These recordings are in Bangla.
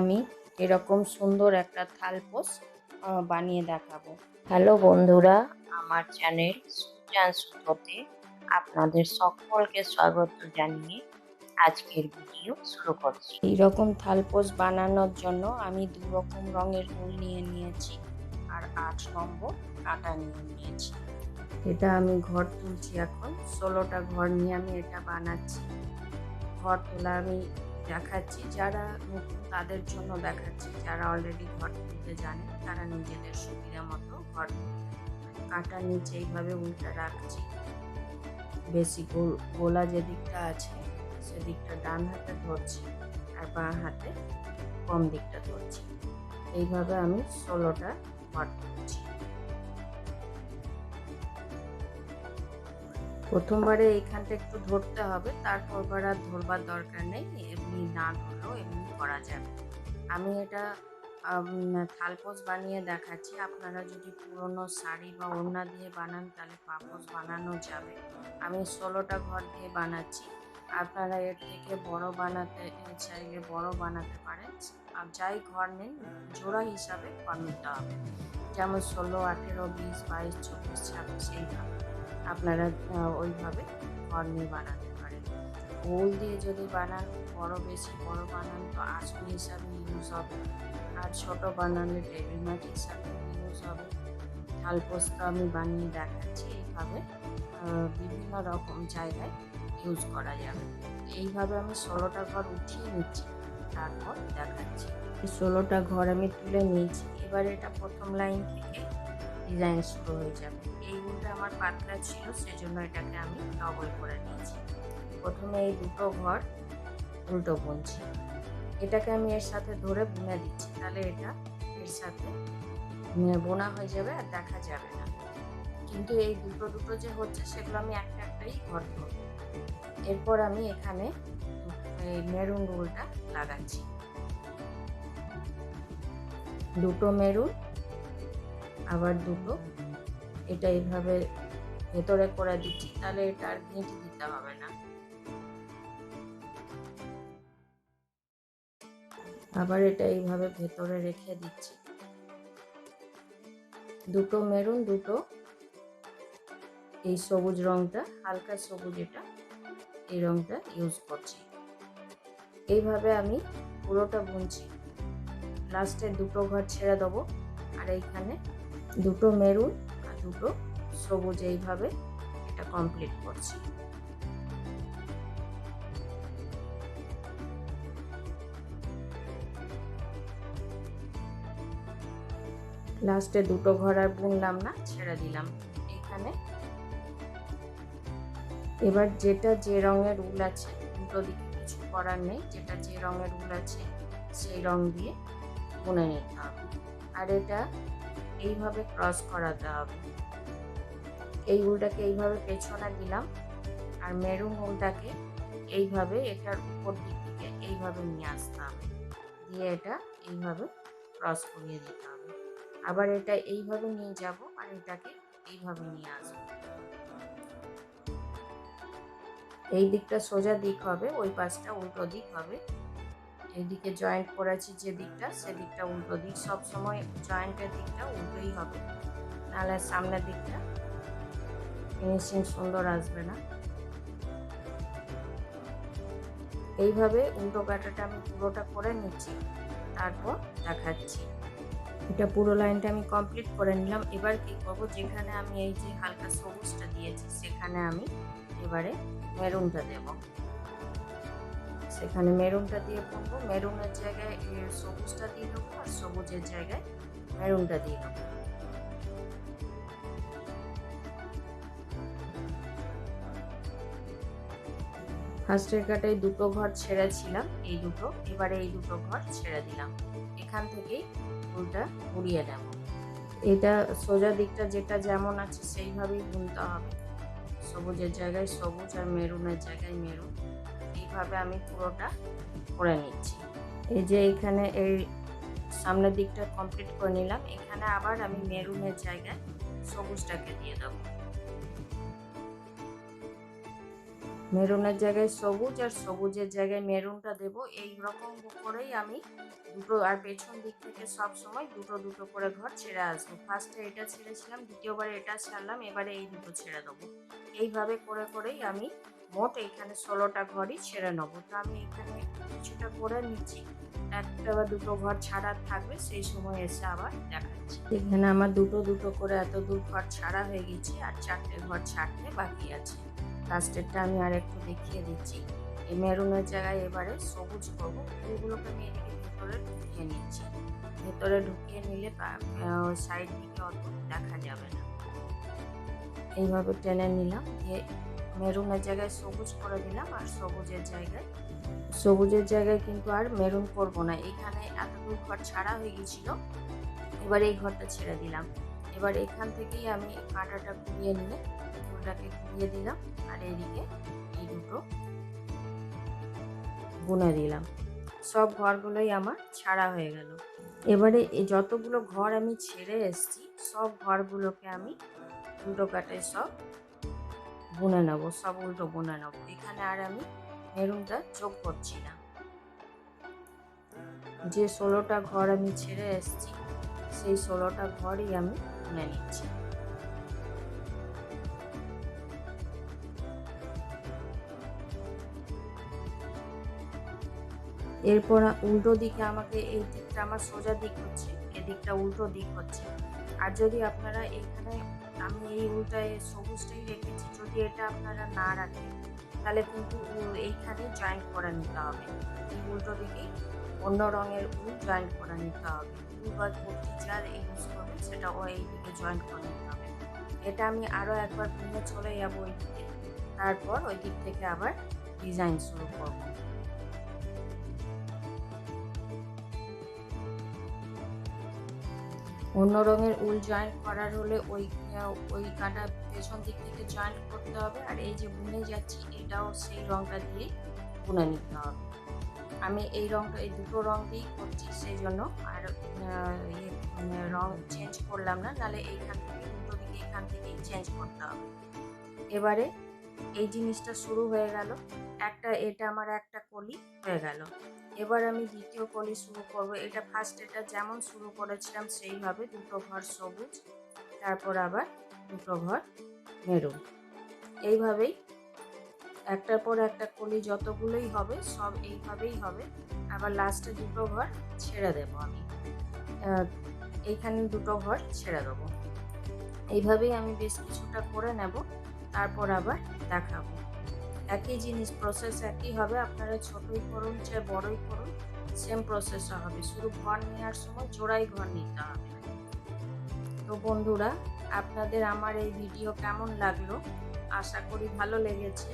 আমি এরকম সুন্দর একটা থালপোস বানিয়ে দেখাবো। হ্যালো বন্ধুরা, আমার চ্যানেল সুচ&Sutoতে আপনাদের সকলকে স্বাগত জানিয়ে আজকের ভিডিও শুরু করছি। এইরকম থালপোস বানানোর জন্য আমি 2 রকম রঙের উল নিয়ে নিয়েছি আর 8 নম্বর কাঁটা নিয়ে নিয়েছি। এটা আমি ঘর তুলছি, এখন 16টা ঘর নিয়ে আমি এটা বানাচ্ছি। ঘর তোলা আমি দেখাচ্ছি, যারা নতুন তাদের জন্য দেখাচ্ছি, যারা অলরেডি ঘর তুলতে জানে তারা নিজেদের সুবিধা মতো ঘর কাটার নিচে এইভাবে উল্টা রাখছি। বেশি গোলা যে দিকটা আছে সেদিকটা ডান হাতে ধরছি আর বাঁ হাতে কম দিকটা ধরছি। এইভাবে আমি 16টা ঘর তুলছি। প্রথমবারে এইখানটা একটু ধরতে হবে, তারপর আর ধরবার দরকার নেই, এমনি না ধরলেও এমনি করা যাবে। আমি এটা থালপোস বানিয়ে দেখাচ্ছি। আপনারা যদি পুরনো শাড়ি বা ওড়না দিয়ে বানান তাহলে পাপোস বানানো যাবে। আমি 16টা ঘর দিয়ে বানাচ্ছি। আপনারা এর থেকে বড় বানাতে চাইলে বড় বানাতে পারেন। আর যাই ঘর নেন জোড়া হিসাবে ঘর নিতে হবে, যেমন 16, 18, 20, 22, 24, 26 এইভাবে আপনারা ওইভাবে ঘর নিয়ে বানাতে পারেন। উল দিয়ে যদি বানান, বেশি বড় বানান তো আসন হিসাবে ইউজ হবে, আর ছোট বানালে টেবিল ম্যাট হিসাবে ইউজ হবে। থালপোসটা আমি বানিয়ে দেখাচ্ছি, এইভাবে বিভিন্ন রকম জায়গায় ইউজ করা যাবে। এইভাবে আমি 16টা ঘর উঠিয়ে নিচ্ছি, তারপর দেখাচ্ছি। 16টা ঘর আমি তুলে নিয়েছি। এবার এটা প্রথম লাইন থেকে ডিজাইন শুরু হয়ে যাবে। এই উলটা আমার পাতলা ছিল, সেজন্য এটাকে আমি ডবল করে নিয়েছি। প্রথমে এই দুটো ঘর উল্টো বুনছি, এটাকে আমি এর সাথে ধরে বুনে দিচ্ছি, তাহলে এটা এর সাথে বোনা হয়ে যাবে আর দেখা যাবে না। কিন্তু এই দুটো যে হচ্ছে সেগুলো আমি একটাই ঘর ধরব। এরপর আমি এখানে মেরুন উলটা লাগাচ্ছি, দুটো মেরুন আবার দুটো, এটা এইভাবে ভেতরে করে দিচ্ছি, তাহলে এটা আর গেঁথে দিতে হবে না। আবার এটা এইভাবে ভেতরে রেখে দিচ্ছি। দুটো মেরুন, দুটো এই সবুজ রংটা, হালকা সবুজ, এটা এই রংটা ইউজ করছি। এইভাবে আমি পুরোটা বুনছি। লাস্টে দুটো ঘর ছেড়ে দেবো, আর এইখানে দুটো মেরুন আর দুটো সবুজ, এইভাবে এটা কমপ্লিট করছি। লাস্টে দুটো ঘর আর বুনলাম না, ছেড়ে দিলাম এখানে। এবার যেটা যে রঙের উল আছে, দুটো দিকে কিছু করার নেই, যেটা যে রঙের উল আছে সেই রং দিয়ে বুনে নিতে হবে। আর এটা এইভাবে ক্রস করাতে হবে। এই উলটাকে এইভাবে পেছনে দিলাম, আর মেরুন উলটাকে এইভাবে এটার উপর দিক থেকে এইভাবে নিয়ে আসতে হবে, দিয়ে এটা এইভাবে ক্রস করিয়ে দিতে হবে। আবার এটা এইভাবে নিয়ে যাব আর এটাকে এইভাবে নিয়ে আসবো। এই দিকটা সোজা দিক হবে, ওই পাশটা উল্টো দিক হবে। এইদিকে জয়েন্ট করেছি যে দিকটা, সেদিকটা উল্টো দিক। সবসময় জয়েন্টের দিকটা উল্টোই হবে, নাহলে সামনের দিকটা ফিনিশিং সুন্দর আসবে না। এইভাবে উল্টো কাটাটা আমি পুরোটা করে নিচ্ছি, তারপর দেখাচ্ছি। এটা পুরো লাইনটা আমি কমপ্লিট করে নিলাম। এবার কি করব, যেখানে আমি এই যে হালকা সবুজটা দিয়েছি সেখানে আমি এবারে মেরুনটা দেব। সেখানে মেরুনটা দিয়ে বুনবো, মেরুনের জায়গায় সবুজটা দিয়ে দেবো, আর সবুজের জায়গায় মেরুনটা দিয়ে দেবো। ফার্স্টের কাটায় দুটো ঘর ছেড়েছিলাম, এই দুটো, এবারে এই দুটো ঘর ছেড়ে দিলাম। এখান থেকেই উলটা ঘুরিয়ে নেব। এটা সোজা দিকটা যেটা যেমন আছে সেইভাবেই বুনতে হবে, সবুজের জায়গায় সবুজ আর মেরুনের জায়গায় মেরুন। এইভাবে আমি পুরোটা করে নিচ্ছি। এই যে এখানে এই সামনের দিকটা কমপ্লিট করে নিলাম, এখানে আবার আমি মেরুনের জায়গায় সবুজটাকে দিয়ে দেবো। মেরুনের জায়গায় সবুজ আর সবুজের জায়গায় মেরুনটা দেব, এই রকম করেই আমি দুটো, আর পেছন দিক থেকে সব সময় দুটো দুটো করে ঘর ছেড়ে আসবো। ফার্স্টে এটা ছেড়েছিলাম, দ্বিতীয়বারে এটা ছাড়লাম, এবারে এই দুটো ছেড়ে দেবো। এইভাবে করে করেই আমি মোট এইখানে 16টা ঘরই ছেড়ে নেবো। তো আমি এখানে কিছুটা করে নিচ্ছি, একটা বা দুটো ঘর ছাড়া থাকবে, সেই সময় এসে আবার দেখাচ্ছি। এখানে আমার দুটো দুটো করে এত দূর ঘর ছাড়া হয়ে গেছে, আর 4টে ঘর ছাড়তে বাকি আছে। লাস্টেরটা আমি আর একটু দেখিয়ে দিচ্ছি। এই মেরুনের জায়গায় এবারে সবুজ করবো। ফুলগুলোকে আমি এদিকে ভেতরে ঢুকিয়ে নিচ্ছি। ভেতরে ঢুকিয়ে নিলে সাইড দিকে অত দেখা যাবে না। এইভাবে টেনে নিলাম, দিয়ে মেরুনের জায়গায় সবুজ করে দিলাম, আর সবুজের জায়গায় কিন্তু আর মেরুন করব না। এখানে এতটুকু ঘর ছাড়া হয়ে গেছিলো, এবার এই ঘরটা ছেড়ে দিলাম। এবার এখান থেকেই আমি কাঁটাটা ঘুরিয়ে নিয়ে ফুলটাকে ঘুরিয়ে দিলাম, আর এদিকে এই দুটো বুনে দিলাম। সব ঘরগুলোই আমার ছাড়া হয়ে গেল। এবারে এই যতগুলো ঘর আমি ছেড়ে এসেছি, সব ঘরগুলোকে আমি উল্টো কাটায় সব বুনে নেব, সব উল্টো বুনে নেব। এখানে আর আমি মেরুনটা যোগ করছি না। যে 16টা ঘর আমি ছেড়ে এসেছি, সেই 16টা ঘরই আমি বুনে নিচ্ছি। এরপর উল্টো দিকে আমাকে, এই দিকটা আমার সোজা দিক হচ্ছে, এদিকটা উল্টো দিক হচ্ছে। আর যদি আপনারা এখানে, আমি এই উল্টায় সবুজটাই রেখেছি, যদি এটা আপনারা না রাখেন তাহলে কিন্তু এইখানে জয়েন্ট করে নিতে হবে। এই উল্টো দিকেই অন্য রঙের উল জয়েন্ট করে নিতে হবে। উল বা কুর্তি যার ইউজ করবেন সেটা এই দিকে জয়েন্ট করে নিতে হবে। এটা আমি আরও একবার বুনে চলে যাবো ওই দিকে, তারপর ওই দিক থেকে আবার ডিজাইন শুরু করবো। অন্য রঙের উল জয়েন্ট করার হলে ওই কাটা পেছন দিক থেকে জয়েন্ট করতে হবে, আর এই যে বুনে যাচ্ছি এটাও সেই রঙটা দিয়ে বুনে নিতে হবে। আমি এই রঙটা, এই দুটো রঙ দিয়েই করছি, সেই জন্য আর রঙ চেঞ্জ করলাম না, নাহলে এইখান থেকে দুটো দিকে এখান থেকেই চেঞ্জ করতে হবে। এবারে এই জিনিসটা শুরু হয়ে গেল, এটা আমার একটা কলি হয়ে গেল। এবার আমি দ্বিতীয় কলি শুরু করব। এটা ফার্স্ট, এটা যেমন শুরু করেছিলাম সেইভাবে দুটো ঘর সবুজ, তারপর আবার দুটো ঘর মেরুন, এইভাবেই একটার পর একটা কলি যতগুলোই হবে সব এইভাবেই হবে। আবার লাস্টে দুটো ঘর ছেড়ে দেবো আমি, এইখানে দুটো ঘর ছেড়ে দেবো। এইভাবেই আমি বেশ কিছুটা করে নেব, তারপর আবার দেখাবো। একই জিনিস, প্রসেস একই হবে, আপনারা ছোটই করুন চাই বড়ই করুন, সেম প্রসেস হবে, শুধু ঘর নেওয়ার সময় জোড়াই ঘর নিতে হবে। তো বন্ধুরা, আপনাদের আমার এই ভিডিও কেমন লাগলো? আশা করি ভালো লেগেছে।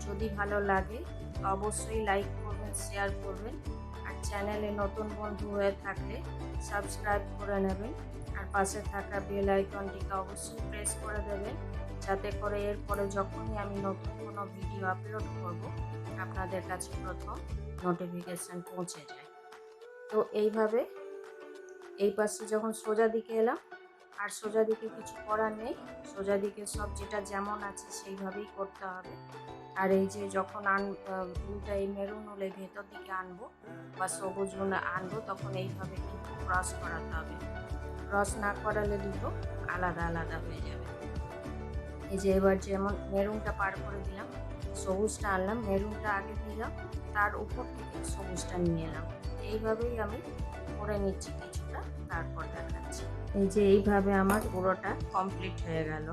যদি ভালো লাগে অবশ্যই লাইক করবেন, শেয়ার করবেন, আর চ্যানেলে নতুন বন্ধু হয়ে থাকলে সাবস্ক্রাইব করে নেবেন, আর পাশে থাকা বেল আইকনটিকে অবশ্যই প্রেস করে দেবেন, যাতে করে এরপরে যখনই আমি নতুন কোনো ভিডিও আপলোড করব আপনাদের কাছে প্রথম নোটিফিকেশান পৌঁছে যায়। তো এইভাবে এই পাশে যখন সোজা দিকে এলাম, আর সোজা দিকে কিছু করার নেই, সোজা দিকে সব যেটা যেমন আছে সেইভাবেই করতে হবে। আর এই যে যখন উলটা এই মেরুন উলে ভেতর দিকে আনবো বা সবুজ উল আনবো, তখন এইভাবে কিন্তু ক্রস করাতে হবে। ক্রস না করালে দুটো আলাদা আলাদা হয়ে যাবে। এই যে এবার যেমন মেরুনটা পার করে দিলাম, সবুজটা আনলাম, মেরুনটা আগে দিলাম, তার উপর থেকে সবুজটা নিয়ে এলাম। এইভাবেই আমি করে নিচ্ছি কিছুটা, তারপর দেখাচ্ছি। এই যে এইভাবে আমার পুরোটা কমপ্লিট হয়ে গেল।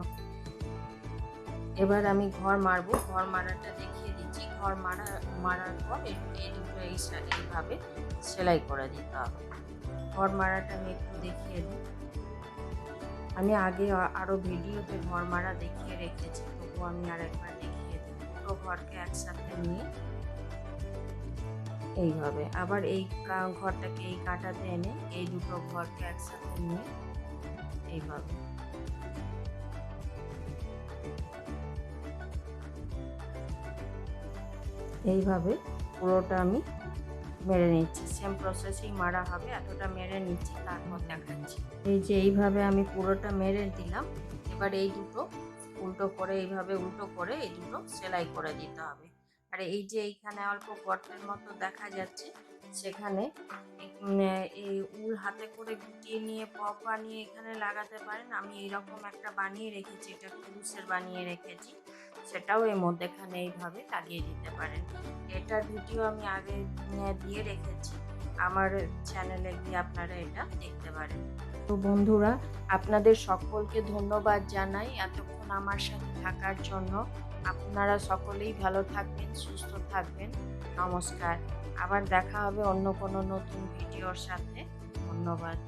এবার আমি ঘর মারবো, ঘর মারাটা দেখিয়ে দিচ্ছি। ঘর মারার পর এই দুটো এইভাবে সেলাই করে দিতে হবে। ঘর মারাটা আমি একটু দেখিয়ে দিই। আমি আগে আরও ভিডিওতে ঘর মারা দেখিয়ে রেখেছি, তবুও আমি আর একবার দেখিয়ে দিই। দুটো ঘরকে একসাথে নিয়ে এইভাবে আবার এই ঘরটাকে এই কাঁটাতে এনে এই দুটো ঘরকে একসাথে নিয়ে এইভাবে পুরোটা আমি মেরে নিচ্ছি। সেম প্রসেসেই মারা হবে, এতটা মেরে নিচ্ছি, তারপর দেখাচ্ছি। এই যে এইভাবে আমি পুরোটা মেরে দিলাম। এবার এই দুটো উল্টো করে, এইভাবে উল্টো করে এই দুটো সেলাই করে দিতে হবে। আর এই যে এইখানে অল্প গর্তের মতো দেখা যাচ্ছে, সেখানে এই উল হাতে করে গুটিয়ে নিয়ে পপ বানিয়ে এখানে লাগাতে পারেন। আমি এইরকম একটা বানিয়ে রেখেছি, এটা কুরুশের বানিয়ে রেখেছি, সেটাও এর মধ্যেখানে এইভাবে লাগিয়ে দিতে পারেন। এটার ভিডিও আমি আগে দিয়ে রেখেছি, আমার চ্যানেলে গিয়ে আপনারা এটা দেখতে পারেন। তো বন্ধুরা, আপনাদের সকলকে ধন্যবাদ জানাই এতক্ষণ আমার সাথে থাকার জন্য। আপনারা সকলেই ভালো থাকবেন, সুস্থ থাকবেন। নমস্কার। আবার দেখা হবে অন্য কোনো নতুন ভিডিওর সাথে। ধন্যবাদ।